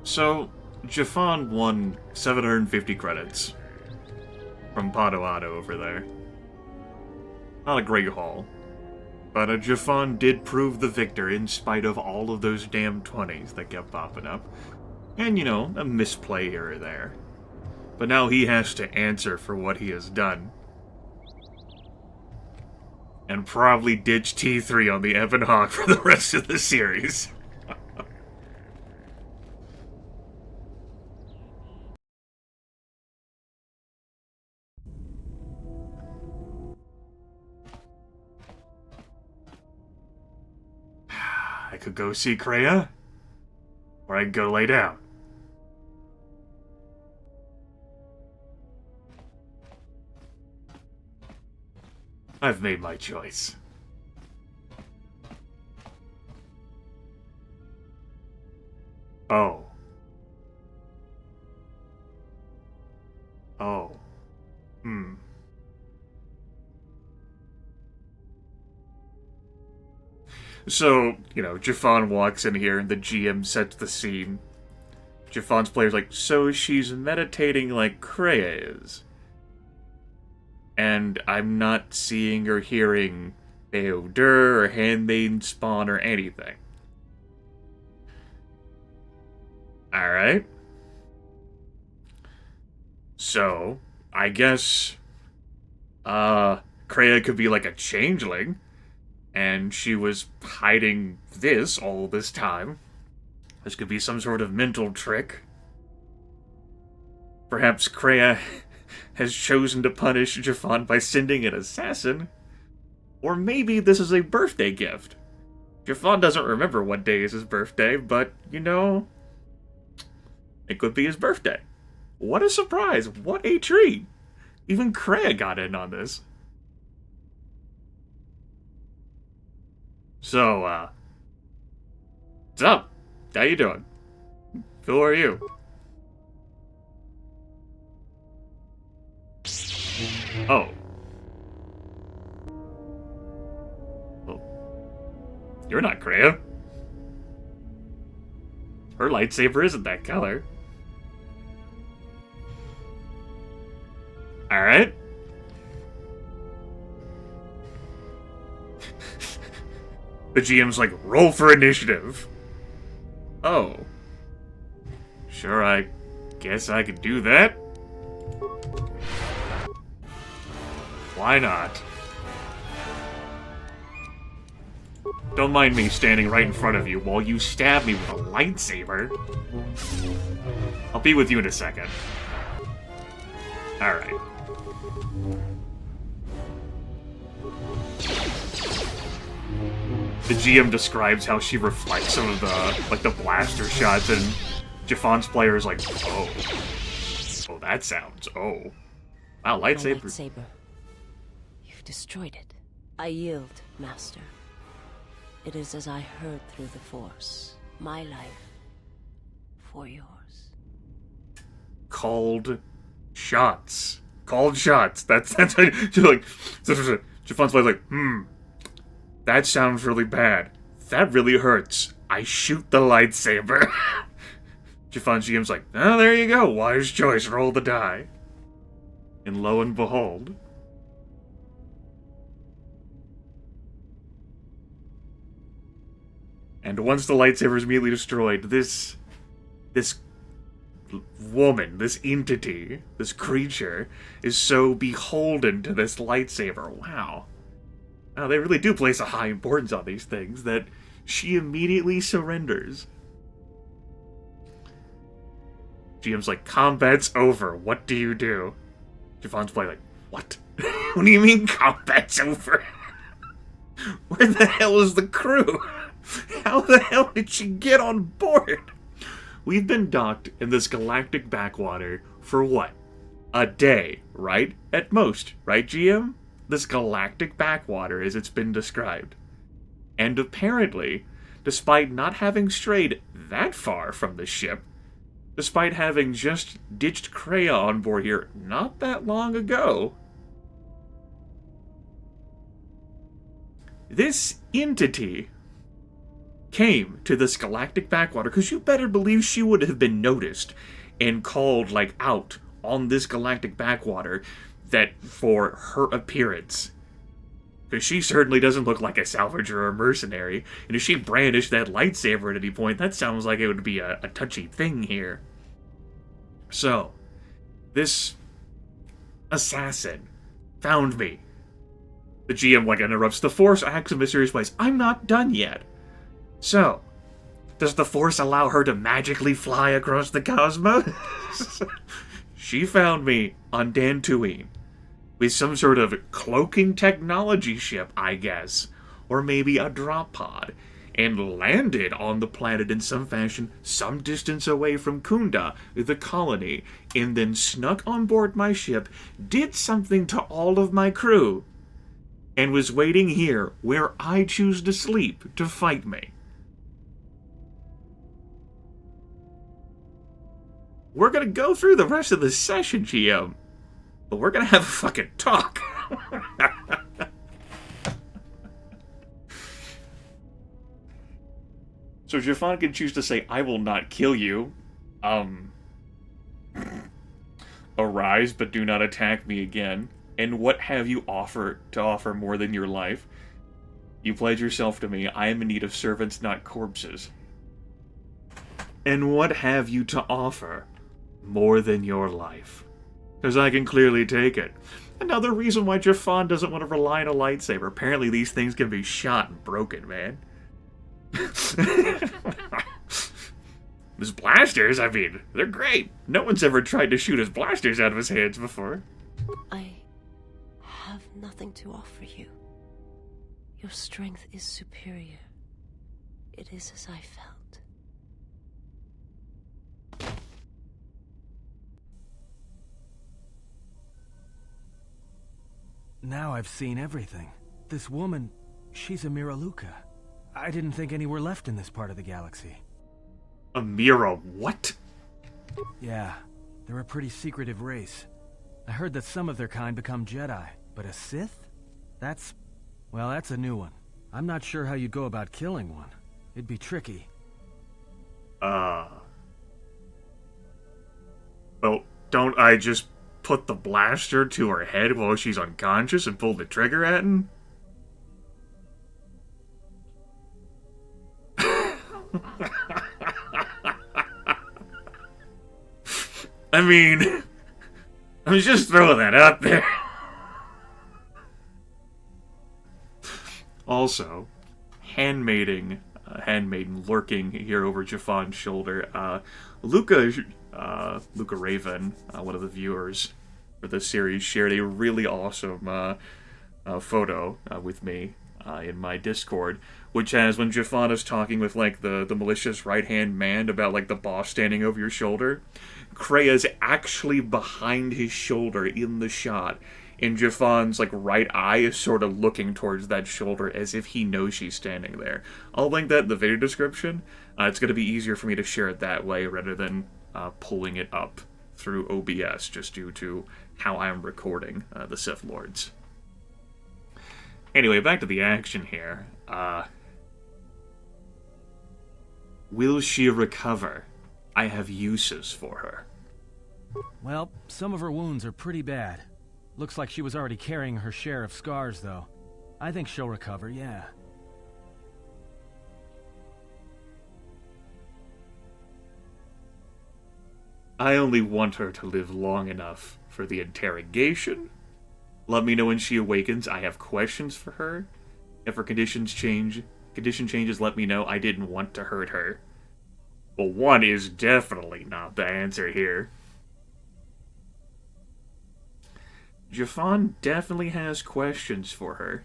So, Jafon won 750 credits from Padoado over there. Not a great haul. But Jafon did prove the victor in spite of all of those damn 20s that kept popping up. And, you know, a misplay here or there. But now he has to answer for what he has done. And probably ditch T3 on the Ebon Hawk for the rest of the series. I could go see Kreia, or I could go lay down. I've made my choice. Oh. Oh. Hmm. So, you know, Jafon walks in here and the GM sets the scene. Jafon's player's like, so she's meditating like Kreia is. And I'm not seeing or hearing Beodur or Handmaiden Spawn or anything. Alright. So, I guess, Kreia could be like a changeling. And she was hiding this all this time. This could be some sort of mental trick. Perhaps Kreia has chosen to punish Jafon by sending an assassin. Or maybe this is a birthday gift. Jafon doesn't remember what day is his birthday, but, you know, it could be his birthday. What a surprise! What a treat! Even Kreia got in on this. So, what's up? How you doing? Who are you? Oh. Well, you're not Kreia. Her lightsaber isn't that color. Alright. The GM's like, roll for initiative. Oh. Sure, I guess I could do that. Why not? Don't mind me standing right in front of you while you stab me with a lightsaber. I'll be with you in a second. Alright. The GM describes how she reflects some of the, like, the blaster shots, and Jafon's player is like, oh. Oh, that sounds, oh. Wow, lightsaber. My lightsaber. You've destroyed it. I yield, Master. It is as I heard through the Force. My life for yours. Called shots. Called shots. That's how she's like, Jafon's player's like, that sounds really bad. That really hurts. I shoot the lightsaber. Jafon's GM's like, oh, there you go. Wise choice. Roll the die. And lo and behold. And once the lightsaber is immediately destroyed, this woman, this entity, this creature, is so beholden to this lightsaber. Wow. Now, they really do place a high importance on these things, that she immediately surrenders. GM's like, combat's over. What do you do? Jafon's play like, what? What do you mean combat's over? Where the hell is the crew? How the hell did she get on board? We've been docked in this galactic backwater for what? A day, right? At most, right, GM? This galactic backwater as it's been described. And apparently, despite not having strayed that far from the ship, despite having just ditched Kreia on board here not that long ago, this entity came to this galactic backwater, because you better believe she would have been noticed and called, like, out on this galactic backwater that for her appearance. Because she certainly doesn't look like a salvager or a mercenary, and if she brandished that lightsaber at any point, that sounds like it would be a touchy thing here. So, this assassin found me. The GM, like, interrupts. The Force acts in mysterious ways. I'm not done yet. So, does the Force allow her to magically fly across the cosmos? She found me on Dantooine with some sort of cloaking technology ship, I guess, or maybe a drop pod, and landed on the planet in some fashion some distance away from Kunda, the colony, and then snuck on board my ship, did something to all of my crew, and was waiting here, where I choose to sleep, to fight me. We're gonna go through the rest of the session, GM, but we're gonna have a fucking talk. So Jafan can choose to say, I will not kill you. Arise, but do not attack me again. And what have you to offer more than your life? You pledge yourself to me. I am in need of servants, not corpses. And what have you to offer more than your life? Because I can clearly take it. Another reason why Jafan doesn't want to rely on a lightsaber. Apparently these things can be shot and broken, man. His blasters, I mean, they're great. No one's ever tried to shoot his blasters out of his hands before. I have nothing to offer you. Your strength is superior. It is as I felt. Now I've seen everything. This woman, she's a Miraluka. I didn't think any were left in this part of the galaxy. A Mira what? Yeah, they're a pretty secretive race. I heard that some of their kind become Jedi, but a Sith? That's a new one. I'm not sure how you'd go about killing one. It'd be tricky. Well, don't I just put the blaster to her head while she's unconscious and pull the trigger at him? I mean, I'm just throwing that out there. Also, handmaiden lurking here over Jafan's shoulder. Luca Raven, one of the viewers for this series, shared a really awesome photo with me in my Discord, which has when Jafan is talking with like the malicious right-hand man about like the boss standing over your shoulder, Krea's actually behind his shoulder in the shot, and Jafan's like right eye is sort of looking towards that shoulder as if he knows she's standing there. I'll link that in the video description. It's going to be easier for me to share it that way rather than pulling it up through OBS, just due to how I'm recording the Sith Lords. Anyway, back to the action here. Will she recover? I have uses for her. Well, some of her wounds are pretty bad. Looks like she was already carrying her share of scars, though. I think she'll recover, yeah. I only want her to live long enough for the interrogation. Let me know when she awakens. I have questions for her. If her condition changes, let me know. I didn't want to hurt her. Well, one is definitely not the answer here. Jafan definitely has questions for her.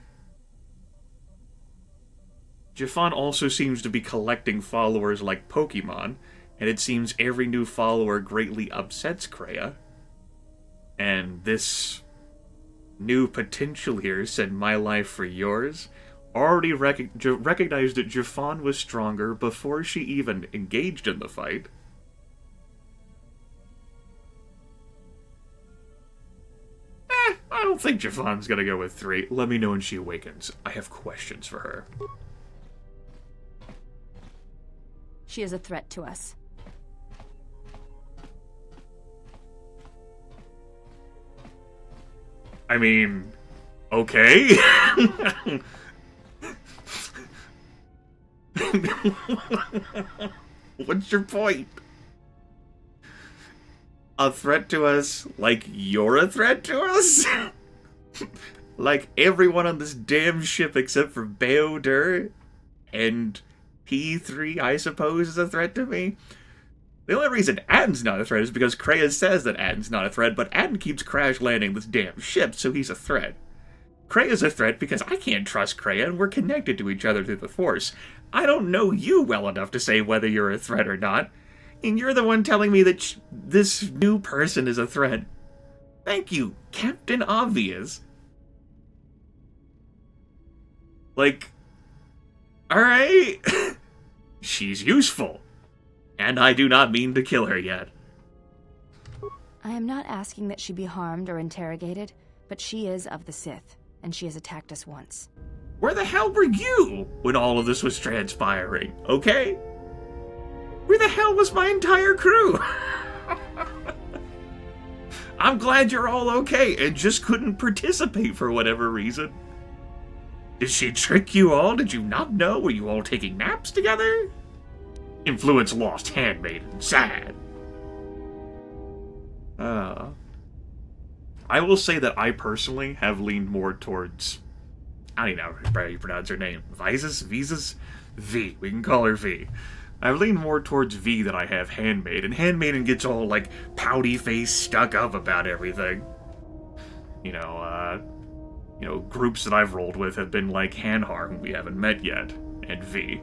Jafan also seems to be collecting followers like Pokemon, and it seems every new follower greatly upsets Krea. And this new potential here said, my life for yours, already recognized that Jafan was stronger before she even engaged in the fight. I don't think Jafan's gonna go with 3. Let me know when she awakens. I have questions for her. She is a threat to us. I mean, okay. What's your point? A threat to us like you're a threat to us? Like everyone on this damn ship except for Beodur and P3, I suppose, is a threat to me? The only reason Aden's not a threat is because Kreia says that Aden's not a threat, but Aden keeps crash landing this damn ship, so he's a threat. Kreia's a threat because I can't trust Kreia and we're connected to each other through the Force. I don't know you well enough to say whether you're a threat or not, and you're the one telling me that this new person is a threat. Thank you, Captain Obvious. Like, alright. She's useful. And I do not mean to kill her yet. I am not asking that she be harmed or interrogated, but she is of the Sith, and she has attacked us once. Where the hell were you when all of this was transpiring, okay? Where the hell was my entire crew? I'm glad you're all okay and just couldn't participate for whatever reason. Did she trick you all? Did you not know? Were you all taking naps together? Influence lost, handmaiden, sad. I will say that I personally have leaned more towards, I don't even know how you pronounce her name. Visas? V. We can call her V. I've leaned more towards V than I have Handmaiden. Handmaiden gets all, like, pouty face stuck up about everything. You know, groups that I've rolled with have been like Hanhar, whom we haven't met yet, and V.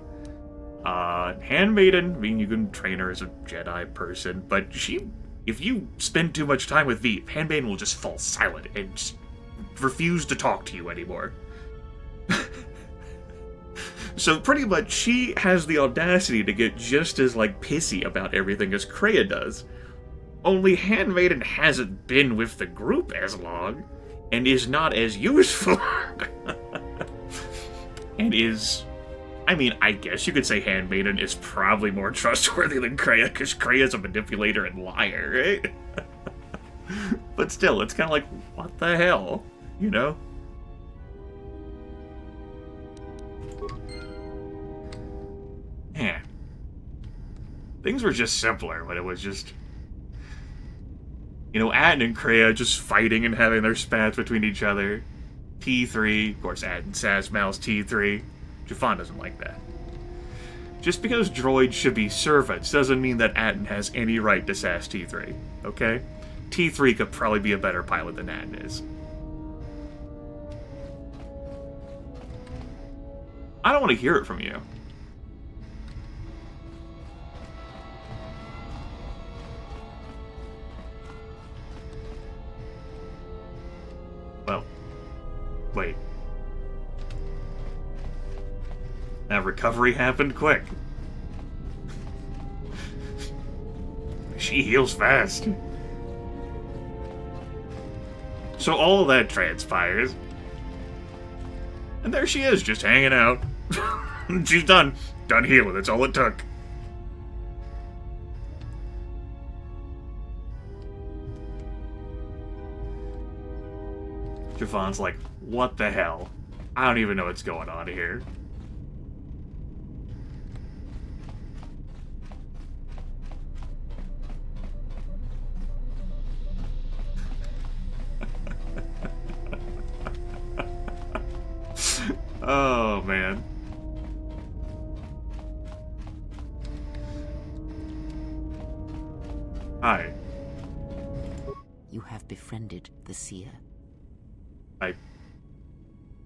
Handmaiden, I mean, you can train her as a Jedi person, but if you spend too much time with V, Handmaiden will just fall silent and just refuse to talk to you anymore. So pretty much she has the audacity to get just as, like, pissy about everything as Kreia does. Only Handmaiden hasn't been with the group as long, and is not as useful. And is... I mean, I guess you could say Handmaiden is probably more trustworthy than Kreia, because Kreia's a manipulator and liar, right? But still, it's kind of like, what the hell? You know? Man. Things were just simpler when it was just... You know, Aden and Kreia just fighting and having their spats between each other. T3, of course, Aden Sazmal's T3. Jafan doesn't like that. Just because droids should be servants doesn't mean that Aden has any right to sass T3, okay? T3 could probably be a better pilot than Aden is. I don't want to hear it from you. Well, wait. That recovery happened quick. She heals fast. So all of that transpires. And there she is, just hanging out. She's done. Done healing, that's all it took. Jafon's like, what the hell? I don't even know what's going on here. Oh, man. Hi. You have befriended the seer.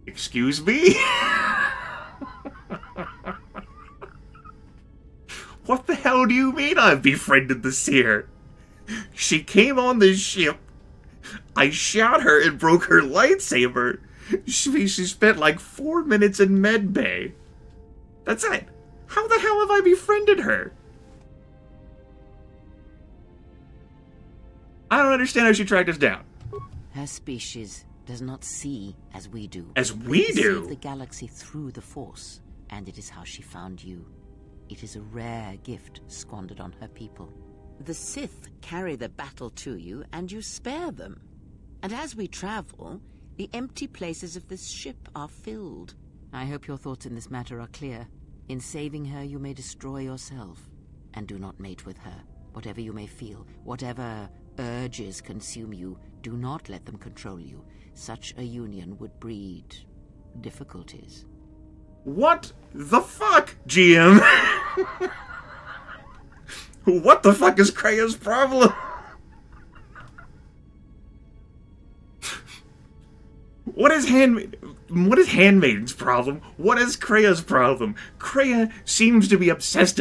Excuse me? What the hell do you mean I've befriended the seer? She came on this ship. I shot her and broke her lightsaber. She spent like 4 minutes in medbay. That's it. How the hell have I befriended her? I don't understand how she tracked us down. Her species does not see as we do. As we do? Perceive the galaxy through the Force, and it is how she found you. It is a rare gift squandered on her people. The Sith carry the battle to you, and you spare them. And as we travel, the empty places of this ship are filled. I hope your thoughts in this matter are clear. In saving her, you may destroy yourself. And do not mate with her. Whatever you may feel, whatever urges consume you, do not let them control you. Such a union would breed difficulties. What the fuck, GM? What the fuck is Krea's problem? What is Handmaiden's problem? What is Krea's problem? Krea seems to be obsessed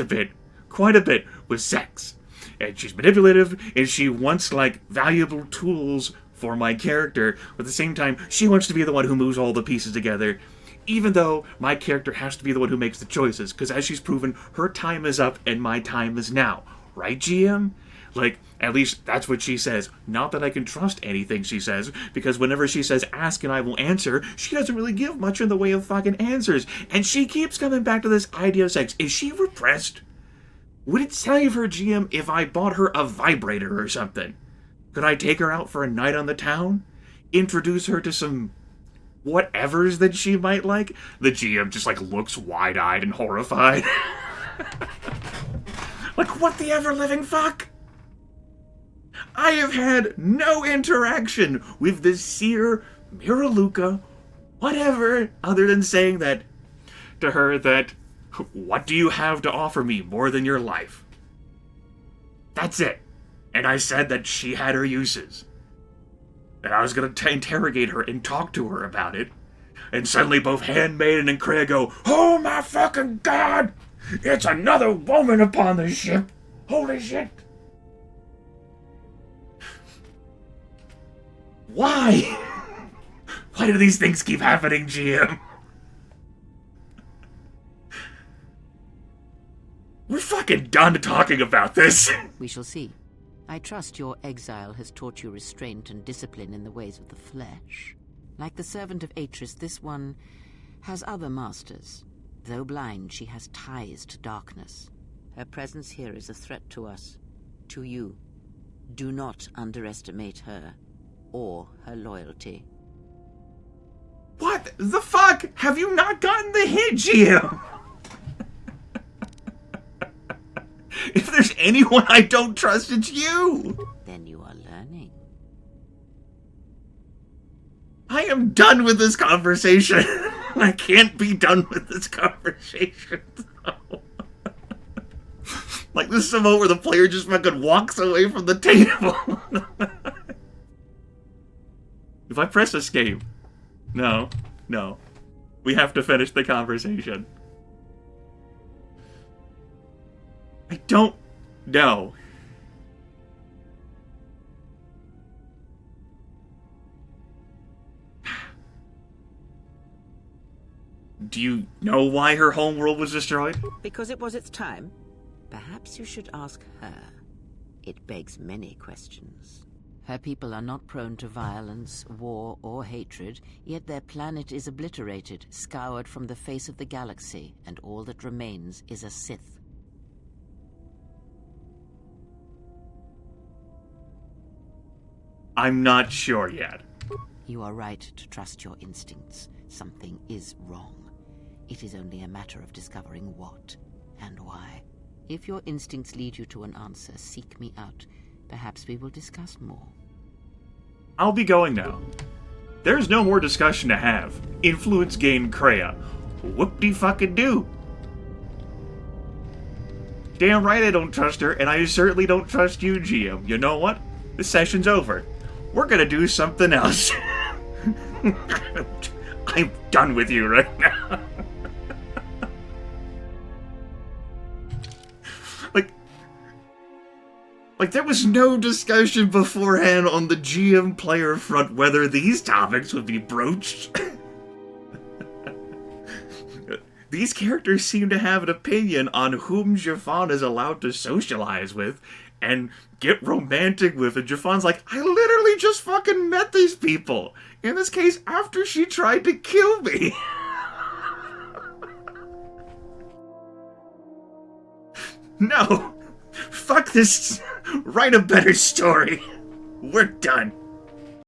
quite a bit, with sex. And she's manipulative, and she wants, like, valuable tools for my character. But at the same time, she wants to be the one who moves all the pieces together. Even though my character has to be the one who makes the choices. Because as she's proven, her time is up and my time is now. Right, GM? Like, at least that's what she says. Not that I can trust anything she says, because whenever she says ask and I will answer, she doesn't really give much in the way of fucking answers. And she keeps coming back to this idea of sex. Is she repressed? Would it save her, GM, if I bought her a vibrator or something? Could I take her out for a night on the town? Introduce her to some whatevers that she might like? The GM just, like, looks wide-eyed and horrified. Like, what the ever-living fuck? I have had no interaction with this seer, Miraluka, whatever, other than saying that to her that, what do you have to offer me more than your life? That's it. And I said that she had her uses. And I was going to interrogate her and talk to her about it. And suddenly both Handmaiden and Krea go, oh my fucking god! It's another woman upon the ship! Holy shit! Why? Why do these things keep happening, GM? We're fucking done talking about this. We shall see. I trust your exile has taught you restraint and discipline in the ways of the flesh. Like the servant of Atris, this one has other masters. Though blind, she has ties to darkness. Her presence here is a threat to us, to you. Do not underestimate her, or her loyalty. What the fuck? Have you not gotten the hint, GM? If there's anyone I don't trust, it's you! Then you are learning. I am done with this conversation. I can't be done with this conversation. Like, this is a moment where the player just fucking walks away from the table. If I press escape... No. We have to finish the conversation. I don't know. Do you know why her homeworld was destroyed? Because it was its time. Perhaps you should ask her. It begs many questions. Her people are not prone to violence, war, or hatred, yet their planet is obliterated, scoured from the face of the galaxy, and all that remains is a Sith. I'm not sure yet. You are right to trust your instincts. Something is wrong. It is only a matter of discovering what and why. If your instincts lead you to an answer, seek me out. Perhaps we will discuss more. I'll be going now. There's no more discussion to have. Influence gained Krea. Whoop-de-fucking-do. Damn right I don't trust her, and I certainly don't trust you, GM. You know what? This session's over. We're gonna do something else. I'm done with you right now. Like, there was no discussion beforehand on the GM player front whether these topics would be broached. These characters seem to have an opinion on whom Jafan is allowed to socialize with and get romantic with. And Jafan's like, I literally just fucking met these people. In this case, after she tried to kill me. No! Fuck this! Write a better story! We're done.